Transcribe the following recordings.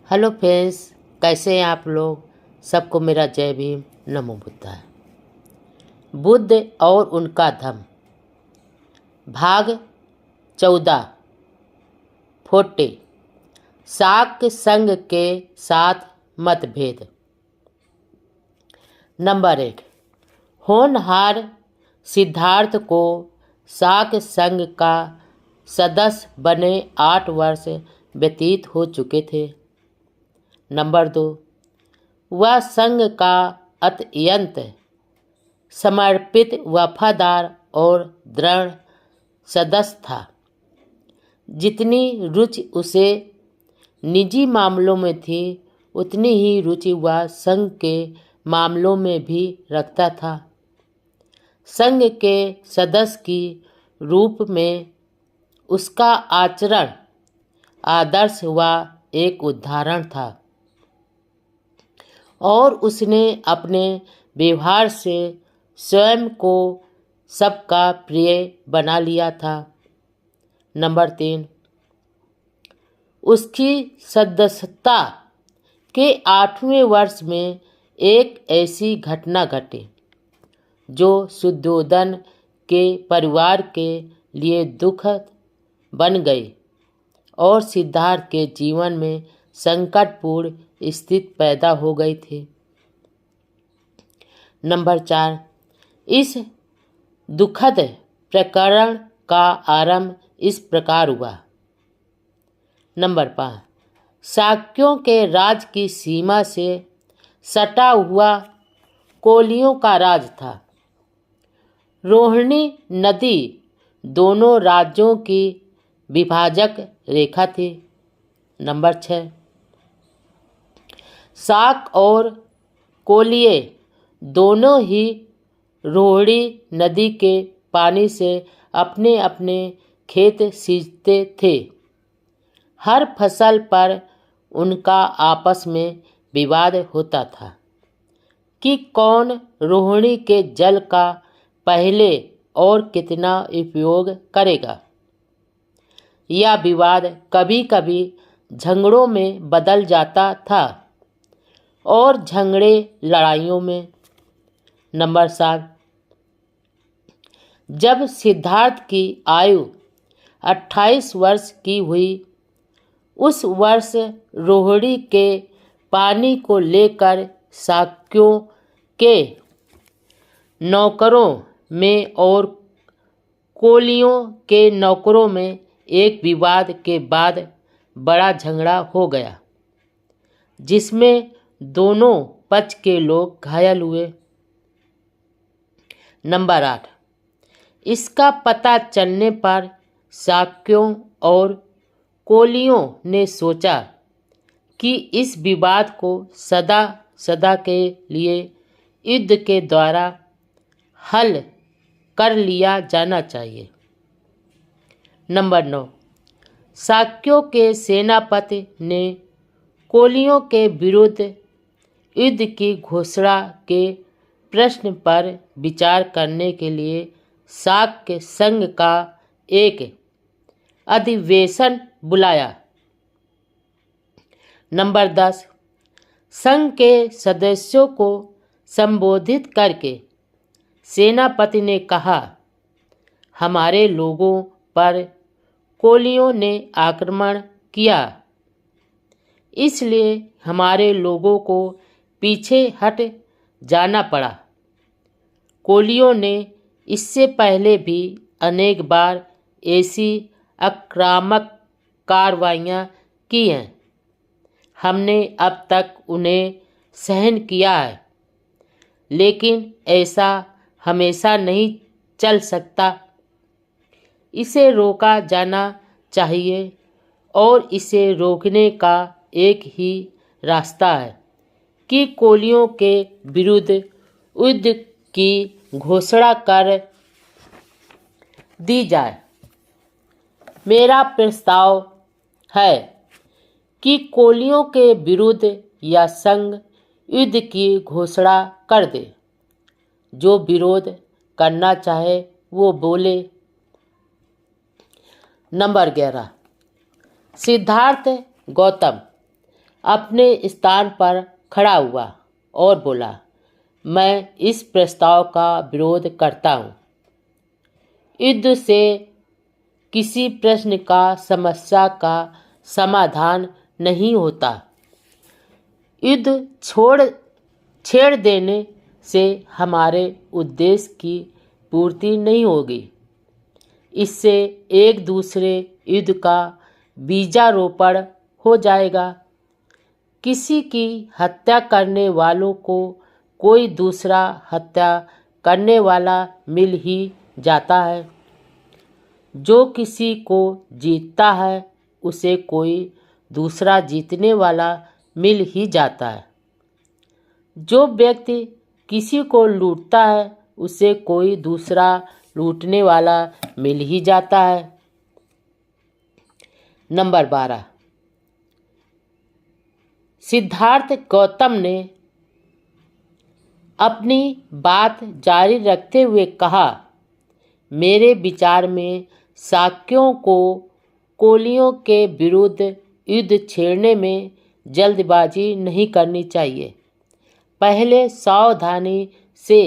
Hello friends, कैसे हैं आप लोग। सबको मेरा जय भीम, नमो बुद्धाय। बुद्ध और उनका धम्म, भाग 14। फोटे शाक्य संघ के साथ मतभेद। नंबर 1। होनहार सिद्धार्थ को शाक्य संघ का सदस्य बने 8 वर्ष व्यतीत हो चुके थे। नंबर 2। वह संघ का अत्यंत समर्पित, वफादार और दृढ़ सदस्य था। जितनी रुचि उसे निजी मामलों में थी, उतनी ही रुचि वह संघ के मामलों में भी रखता था। संघ के सदस्य की रूप में उसका आचरण आदर्श व एक उदाहरण था और उसने अपने व्यवहार से स्वयं को सबका प्रिय बना लिया था। नंबर 3। उसकी सदस्यता के 8वें वर्ष में एक ऐसी घटना घटी जो शुद्धोदन के परिवार के लिए दुखद बन गई और सिद्धार्थ के जीवन में संकटपूर्ण स्थिति पैदा हो गई थी। नंबर 4। इस दुखद प्रकरण का आरंभ इस प्रकार हुआ। नंबर 5। शाक्यों के राज की सीमा से सटा हुआ कोलियों का राज था। रोहिणी नदी दोनों राज्यों की विभाजक रेखा थी। नंबर 6। शाक और कोलिये दोनों ही रोहिणी नदी के पानी से अपने अपने खेत सींचते थे। हर फसल पर उनका आपस में विवाद होता था कि कौन रोहिणी के जल का पहले और कितना उपयोग करेगा। यह विवाद कभी कभी झगड़ों में बदल जाता था और झगड़े लड़ाइयों में। नंबर 7। जब सिद्धार्थ की आयु 28 वर्ष की हुई, उस वर्ष रोहिणी के पानी को लेकर शाक्यों के नौकरों में और कोलियों के नौकरों में एक विवाद के बाद बड़ा झगड़ा हो गया, जिसमें दोनों पक्ष के लोग घायल हुए। नंबर 8। इसका पता चलने पर शाक्यों और कोलियों ने सोचा कि इस विवाद को सदा सदा के लिए युद्ध के द्वारा हल कर लिया जाना चाहिए। नंबर 9। शाक्यों के सेनापति ने कोलियों के विरुद्ध युद्ध की घोषणा के प्रश्न पर विचार करने के लिए शाक्य संघ का एक अधिवेशन बुलाया। नंबर 10। संघ के सदस्यों को संबोधित करके सेनापति ने कहा, हमारे लोगों पर कोलियों ने आक्रमण किया, इसलिए हमारे लोगों को पीछे हट जाना पड़ा। कोलियों ने इससे पहले भी अनेक बार ऐसी आक्रामक कार्रवाइयाँ की हैं। हमने अब तक उन्हें सहन किया है, लेकिन ऐसा हमेशा नहीं चल सकता। इसे रोका जाना चाहिए और इसे रोकने का एक ही रास्ता है कि कोलियों के विरुद्ध युद्ध की घोषणा कर दी जाए। मेरा प्रस्ताव है कि कोलियों के विरुद्ध यह संघ युद्ध की घोषणा कर दे। जो विरोध करना चाहे वो बोले। नंबर 11। सिद्धार्थ गौतम अपने स्थान पर खड़ा हुआ और बोला, मैं इस प्रस्ताव का विरोध करता हूँ। युद्ध से किसी प्रश्न का समस्या का समाधान नहीं होता। युद्ध छेड़ देने से हमारे उद्देश्य की पूर्ति नहीं होगी। इससे एक दूसरे युद्ध का बीजारोपण हो जाएगा। किसी की हत्या करने वालों को कोई दूसरा हत्या करने वाला मिल ही जाता है। जो किसी को जीतता है उसे कोई दूसरा जीतने वाला मिल ही जाता है। जो व्यक्ति किसी को लूटता है उसे कोई दूसरा लूटने वाला मिल ही जाता है। नंबर 12, सिद्धार्थ गौतम ने अपनी बात जारी रखते हुए कहा, मेरे विचार में शाक्यों को कोलियों के विरुद्ध युद्ध छेड़ने में जल्दबाजी नहीं करनी चाहिए। पहले सावधानी से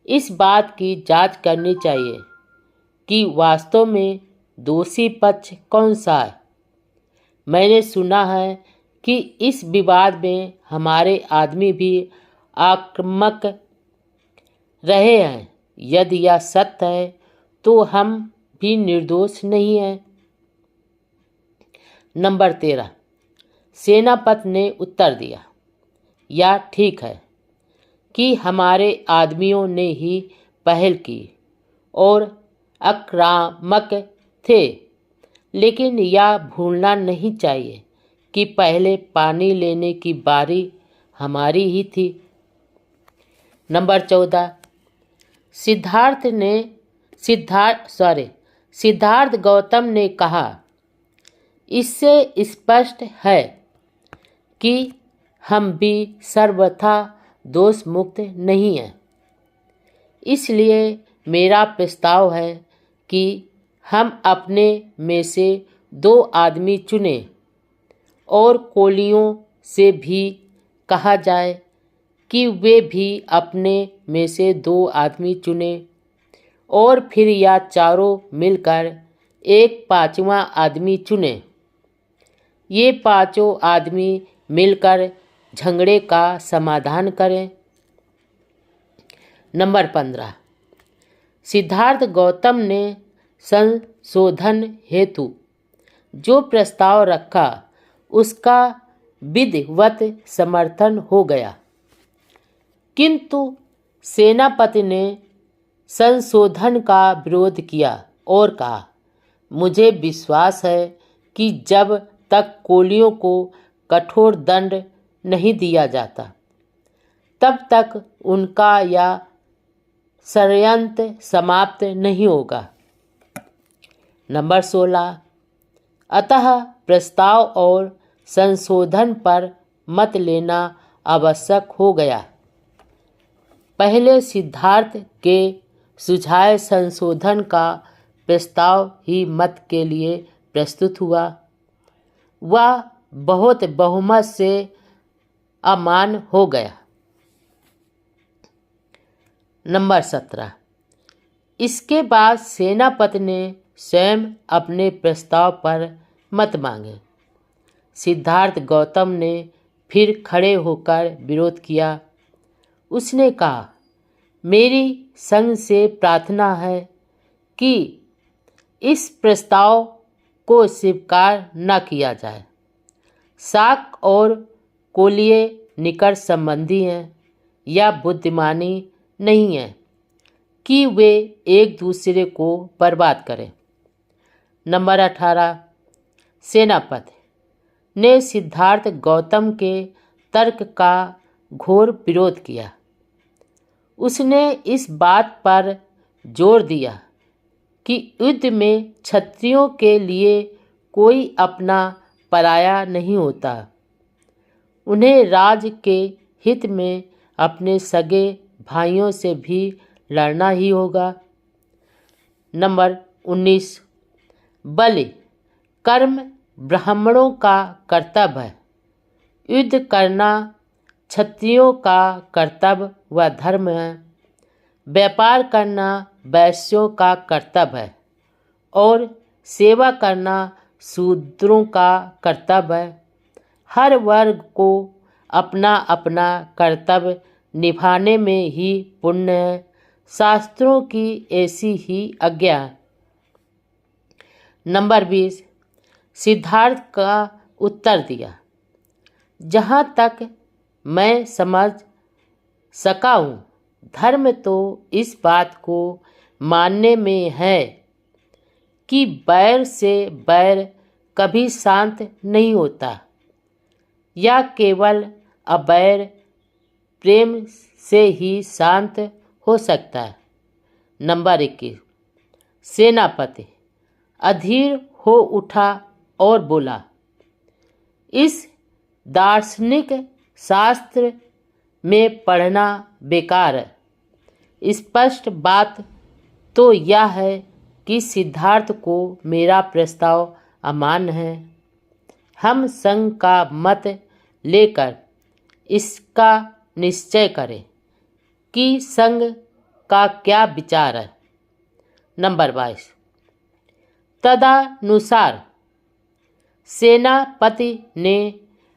इस बात की जांच करनी चाहिए कि वास्तव में दोषी पक्ष कौन सा है। मैंने सुना है कि इस विवाद में हमारे आदमी भी आक्रामक रहे हैं। यदि यह सत्य है तो हम भी निर्दोष नहीं हैं। नंबर 13, सेनापति ने उत्तर दिया, यह ठीक है कि हमारे आदमियों ने ही पहल की और आक्रामक थे, लेकिन यह भूलना नहीं चाहिए कि पहले पानी लेने की बारी हमारी ही थी। नंबर 14, सिद्धार्थ गौतम ने कहा, इससे स्पष्ट है कि हम भी सर्वथा दोष मुक्त नहीं हैं। इसलिए मेरा प्रस्ताव है कि हम अपने में से 2 आदमी चुनें और कोलियों से भी कहा जाए कि वे भी अपने में से 2 आदमी चुनें और फिर यह चारों मिलकर एक 5वां आदमी चुनें। ये 5 आदमी मिलकर झगड़े का समाधान करें। नंबर 15, सिद्धार्थ गौतम ने संशोधन हेतु जो प्रस्ताव रखा उसका विधिवत समर्थन हो गया, किंतु सेनापति ने संशोधन का विरोध किया और कहा, मुझे विश्वास है कि जब तक कोलियों को कठोर दंड नहीं दिया जाता तब तक उनका यह षड्यंत्र समाप्त नहीं होगा। नंबर 16, अतः प्रस्ताव और संशोधन पर मत लेना आवश्यक हो गया। पहले सिद्धार्थ के सुझाए संशोधन का प्रस्ताव ही मत के लिए प्रस्तुत हुआ। वह बहुत बहुमत से अमान्य हो गया। नंबर 17, इसके बाद सेनापति ने स्वयं अपने प्रस्ताव पर मत मांगे। सिद्धार्थ गौतम ने फिर खड़े होकर विरोध किया। उसने कहा, मेरी संघ से प्रार्थना है कि इस प्रस्ताव को स्वीकार न किया जाए। शाक और कोलिये निकट संबंधी हैं। यह बुद्धिमानी नहीं है कि वे एक दूसरे को बर्बाद करें। नंबर 18, सेनापति ने सिद्धार्थ गौतम के तर्क का घोर विरोध किया। उसने इस बात पर जोर दिया कि युद्ध में क्षत्रियों के लिए कोई अपना पराया नहीं होता। उन्हें राज्य के हित में अपने सगे भाइयों से भी लड़ना ही होगा। नंबर 19, बलि कर्म ब्राह्मणों का कर्तव्य है युद्ध करना क्षत्रियों का कर्तव्य व धर्म है। व्यापार करना वैश्यों का कर्तव्य है और सेवा करना शूद्रों का कर्तव्य है। हर वर्ग को अपना अपना कर्तव्य निभाने में ही पुण्य है। शास्त्रों की ऐसी ही आज्ञा है। नंबर 20, सिद्धार्थ का उत्तर दिया। जहाँ तक मैं समझ सका हूँ, धर्म तो इस बात को मानने में है कि बैर से बैर कभी शांत नहीं होता, या केवल अबैर प्रेम से ही शांत हो सकता है। नंबर 21, सेनापति अधीर हो उठा और बोला, इस दार्शनिक शास्त्र में पढ़ना बेकार है। स्पष्ट बात तो यह है कि सिद्धार्थ को मेरा प्रस्ताव अमान्य है। हम संघ का मत लेकर इसका निश्चय करें कि संघ का क्या विचार है। नंबर 22, तदनुसार सेनापति ने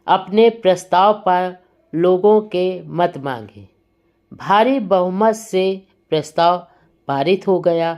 अपने प्रस्ताव पर लोगों के मत मांगे। भारी बहुमत से प्रस्ताव पारित हो गया।